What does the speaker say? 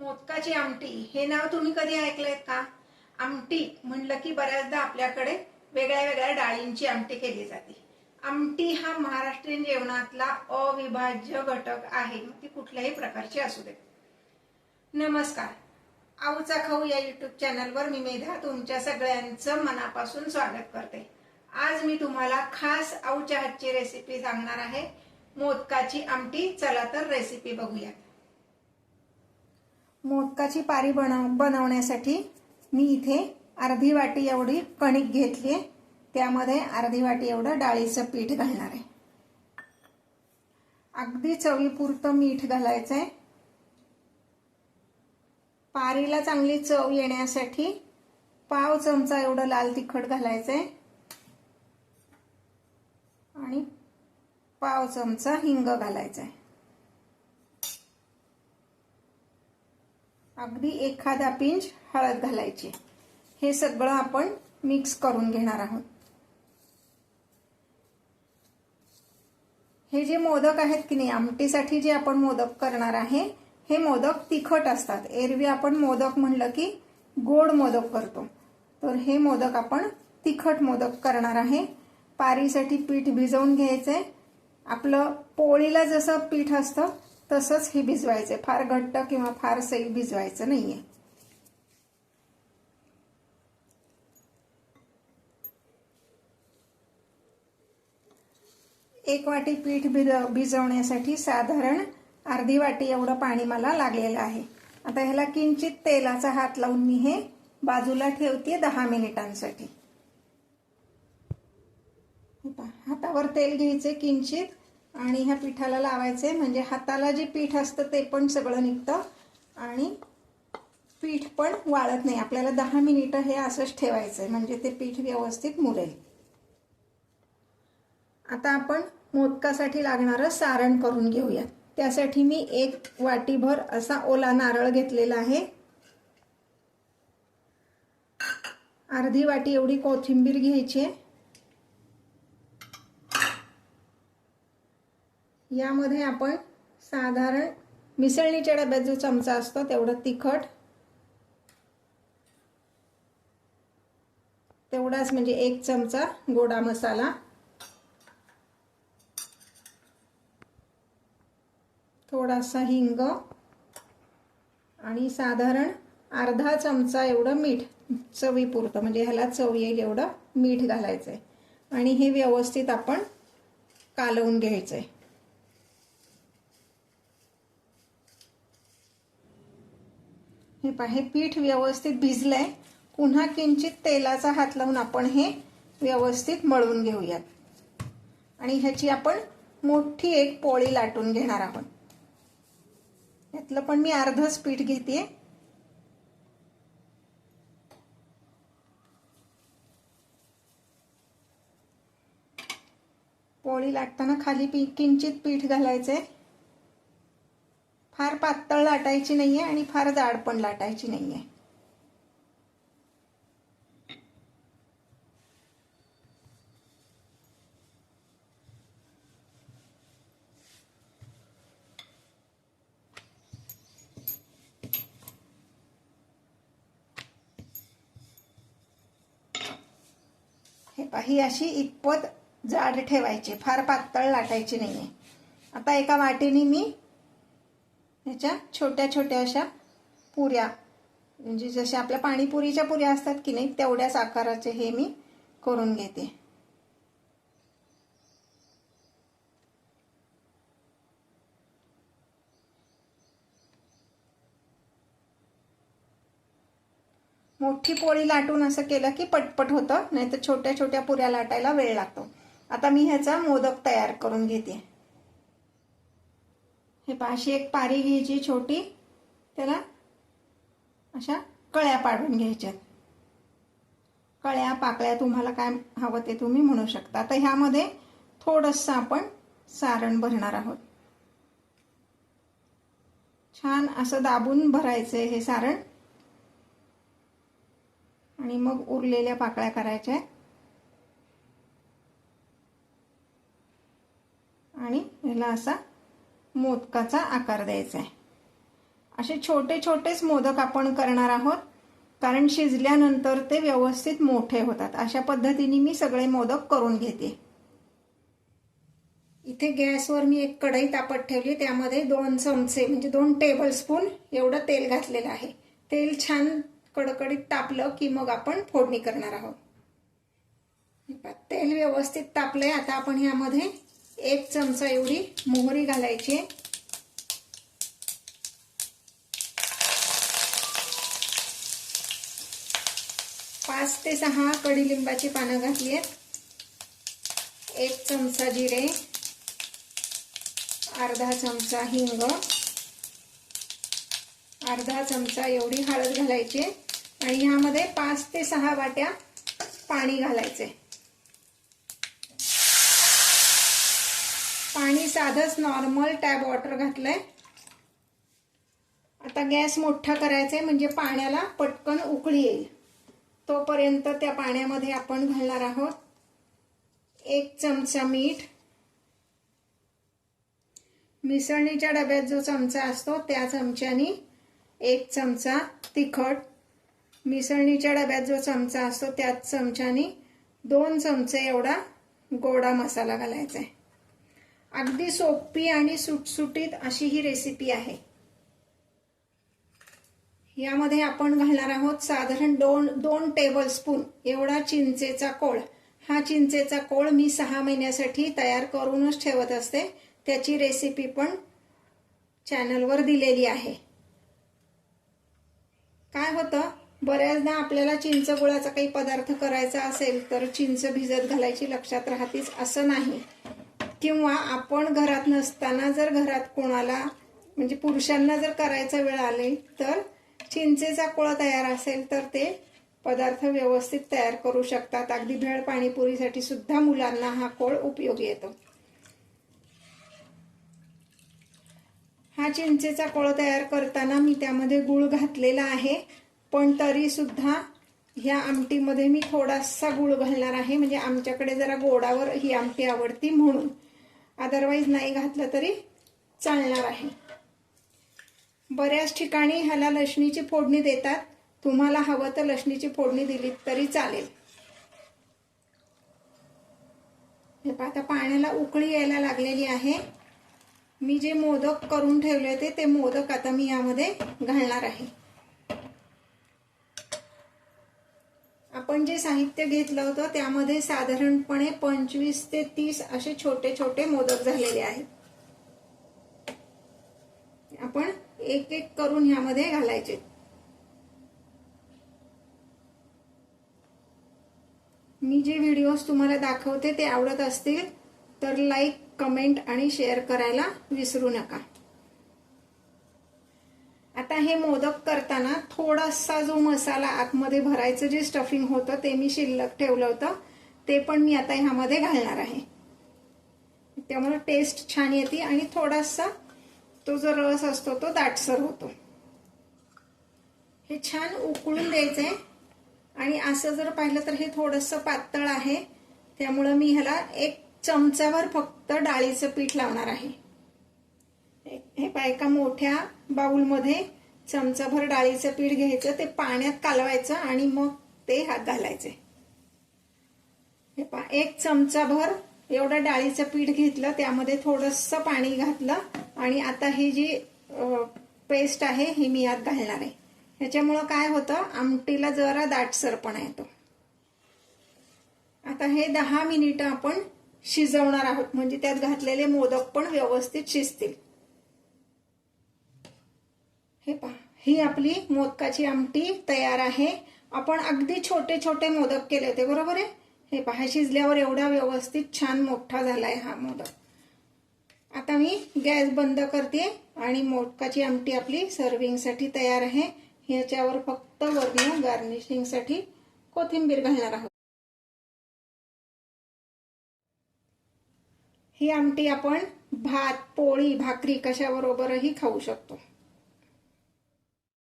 मोदकाची आमटी हे नाव तुम्ही कधी ऐकलंय का? आमटी म्हणलं की बऱ्याचदा आपल्याकडे वेगळ्या वेगळ्या डाळींची आमटी केली जाते. आमटी हा महाराष्ट्रीयन जेवणातला अविभाज्य घटक आहे, ती कुठल्याही प्रकारची असू दे. नमस्कार, आऊचा खाऊ या युट्यूब चॅनलवर मी मेधा तुमच्या सगळ्यांचं मनापासून स्वागत करते. आज मी तुम्हाला खास आऊच्या हातची रेसिपी सांगणार आहे, मोदकाची आमटी. चला तर रेसिपी बघूया. मोदकाची पारी बनवण्यासाठी मी इथे अर्धी वाटी एवढी कणिक घेतली, त्यामध्ये अर्धी वाटी एवढं डाळीचं पीठ घालणार आहे. अगदी चवीपुरतं मीठ घालायचंय. पारीला चांगली चव येण्यासाठी पाव चमचा एवढं लाल तिखट घालायचंय आणि पाव चमचा हिंग घालायचंय. अगदी एखादा पिंच हळद घालायची. हे सगळं आपण मिक्स करून घेणार आहोत. हे जे मोदक आहेत की नाही, आमटीसाठी जे आपण मोदक करणार आहे, हे मोदक तिखट असतात. एरवी आपण मोदक म्हणलं की गोड मोदक करतो, तर हे मोदक आपण तिखट मोदक करणार आहे. पारीसाठी पीठ भिजवून घ्यायचंय. आपलं पोळीला जसं पीठ असतं तसंच हे भिजवायचंय. फार घट्ट किंवा फार सैल भिजवायचं नाहीये. एक वाटी पीठ भिजवण्यासाठी साधारण अर्धी वाटी एवढं पाणी मला लागलेलं आहे. आता ह्याला किंचित तेलाचा हात लावून मी हे बाजूला ठेवते 10 मिनिटांसाठी. हातावर तेल घ्यायचे किंचित आणि ह्या पिठाला लावायचे, म्हणजे हाताला जे पीठ असतं ते पण सगळं निघतं आणि पीठ पण वाळत नाही. आपल्याला 10 मिनिटं हे असंच ठेवायचंय, म्हणजे ते पीठ व्यवस्थित मुरेल. आता आपण मोदकासाठी लागणारं सारण करून घेऊया. त्यासाठी मी 1 वाटीभर असा ओला नारळ घेतलेला आहे. अर्धी वाटी एवढी कोथिंबीर घ्यायची. यामध्ये आपण साधारण मिसळणीच्या डब्यात जो चमचा असतो तेवढं तिखट, तेवढाच म्हणजे 1 चमचा गोडा मसाला, थोडासा हिंग आणि साधारण अर्धा चमचा एवढं मीठ, चवीपुरतं, म्हणजे ह्याला चव येईल एवढं मीठ घालायचंय आणि हे व्यवस्थित आपण कालवून घ्यायचंय. हे पहा, हे पीठ व्यवस्थित भिजलंय. पुन्हा किंचित तेलाचा हात लावून आपण हे व्यवस्थित मळून घेऊयात आणि ह्याची आपण मोठी एक पोळी लाटून घेणार आहोत. यातलं पण मी अर्धच पीठ घेते. पोळी लाटताना खाली किंचित पीठ घालायचंय. फार पातळ लाटायची नाहीये आणि फार जाड पण लाटायची नाहीये. हे ही अशी इतपत जाड ठेवायची, फार पातळ लाटायची नाहीये. आता एका वाटीने मी ह्याच्या छोट्या छोट्या अशा पुऱ्या, म्हणजे जशा आपल्या पाणीपुरीच्या पुऱ्या असतात की नाही, तेवढ्याच आकाराचे हे मी करून घेते. मोठी पोळी लाटून असं केलं की पटपट होतं, नाही तर छोट्या छोट्या पुऱ्या लाटायला वेळ लागतो. आता मी ह्याचा मोदक तयार करून घेते. हे अशी एक पारी घ्यायची छोटी, त्याला अशा कळ्या पाडून घ्यायच्यात. कळ्या पाकळ्या तुम्हाला काय हवं ते तुम्ही म्हणू शकता. आता ह्यामध्ये थोडंसं आपण सारण भरणार आहोत. छान असं दाबून भरायचंय हे सारण आणि मग उरलेल्या पाकळ्या करायच्या आणि ह्याला असा मोदकाचा आकार द्यायचा आहे. असे छोटे छोटेच मोदक आपण करणार आहोत, कारण शिजल्यानंतर ते व्यवस्थित मोठे होतात. अशा पद्धतीने मी सगळे मोदक करून घेते. इथे गॅसवर मी एक कढई तापत ठेवली, त्यामध्ये 2 चमचे म्हणजे 2 टेबलस्पून एवढं तेल घातलेलं आहे. तेल छान कडकडीत तापलं की मग आपण फोडणी करणार आहोत. तेल व्यवस्थित तापलंय. आता आपण ह्यामध्ये 1 चमचा एवढी मोहरी घालायची. 5 ते 6 कडीलिंबाची पानं घातली आहेत. 1 चमचा जिरे, अर्धा चमचा हिंग, अर्धा चमचा एवढी हळद घालायची आणि ह्यामध्ये 5 ते 6 वाट्या पाणी घालायचे. पाणी साधंच नॉर्मल टॅप वॉटर घातलंय. आता गॅस मोठा करायचा आहे म्हणजे पाण्याला पटकन उकळी येईल. तोपर्यंत त्या पाण्यामध्ये आपण घालणार आहोत 1 चमचा मीठ. मिसळणीच्या डब्यात जो चमचा असतो त्या चमच्याने 1 चमचा तिखट. मिसळणीच्या डब्यात जो चमचा असतो त्याच चमच्याने 2 चमचे एवढा गोडा मसाला घालायचा आहे. अगदी सोपी आणि सुटसुटीत अशी ही रेसिपी आहे. यामध्ये आपण घालणार आहोत साधारण 2 टेबलस्पून एवढा चिंचेचा कोळ. हा चिंचेचा कोळ मी 6 महिन्यासाठी तयार करूनच ठेवत असते. त्याची रेसिपी पण चॅनलवर दिलेली आहे. काय होतं, बऱ्याचदा आपल्याला चिंच गुळाचा काही पदार्थ करायचा असेल तर चिंच भिजत घालायची लक्षात राहतेच असं नाही. किंवा आपण घरात नसताना जर घरात कोणाला म्हणजे पुरुषांना जर करायचा वेळ आले तर चिंचेचा कोळ तयार असेल तर ते पदार्थ व्यवस्थित तयार करू शकतात. अगदी भेळ पाणीपुरीसाठी सुद्धा मुलांना हा कोळ उपयोगी येतो. हा चिंचेचा कोळ तयार करताना मी त्यामध्ये गूळ घातलेला आहे, पण तरी सुद्धा ह्या आमटीमध्ये मी थोडासा गूळ घालणार आहे. म्हणजे आमच्याकडे जरा गोडावर ही आमटी आवडती म्हणून. अदरवाईज नाही घातलं तरी चालणार आहे. बऱ्याच ठिकाणी ह्याला लसणीची फोडणी देतात. तुम्हाला हवं तर लसणीची फोडणी दिली तरी चालेल. हे पहा, आता पाण्याला उकळी यायला लागलेली आहे. मी जे मोदक करून ठेवले होते ते मोदक आता मी यामध्ये घालणार आहे. आपण जे साहित्य घेतलं होतं त्यामध्ये साधारणपणे 25 ते 30 असे छोटे छोटे मोदक झालेले आहेत. आपण एक एक करून ह्यामध्ये घालायचे. मी जे व्हिडिओज तुम्हाला दाखवते ते आवडत असतील तर लाईक, कमेंट आणि शेअर करायला विसरू नका. आता हे मोदक करताना थोडासा जो मसाला आतमध्ये भरायचं जे स्टफिंग होतं ते मी शिल्लक ठेवलं होतं, ते पण मी आता ह्यामध्ये घालणार आहे. त्यामुळे टेस्ट छान येते आणि थोडासा तो जो रस असतो तो दाटसर होतो. हे छान उकळून द्यायचंय. आणि असं जर पाहिलं तर हे थोडंसं पातळ आहे, त्यामुळे मी ह्याला 1 चमचाभर फक्त डाळीचं पीठ लावणार आहे. हे पहा, एका मोठ्या बाउलमध्ये चमचाभर डाळीचं पीठ घ्यायचं, ते पाण्यात कालवायचं आणि मग ते हात घालायचे. हे पहा, 1 चमचाभर एवढं डाळीचं पीठ घेतलं, त्यामध्ये थोडंसं पाणी घातलं आणि आता ही जी पेस्ट आहे ही मी यात घालणार आहे. ह्याच्यामुळं काय होतं, आमटीला जरा दाटसरपणा येतो. आता हे 10 मिनिटं आपण शिजवणार आहोत, म्हणजे त्यात घातलेले मोदक पण व्यवस्थित शिजतील. हे पहा, ही आपली मोदकाची आमटी तयार आहे. आपण अगदी छोटे छोटे मोदक केले होते, बरोबर आहे. हे पहा, शिजल्यावर एवढा व्यवस्थित छान मोठा झालाय हा मोदक. आता मी गॅस बंद करते आणि मोदकाची आमटी आपली सर्विंगसाठी तयार आहे. ह्याच्यावर फक्त वरून गार्निशिंगसाठी कोथिंबीर घालणार आहोत. ही आमटी आपण भात, पोळी, भाकरी कशाबरोबरही खाऊ शकतो.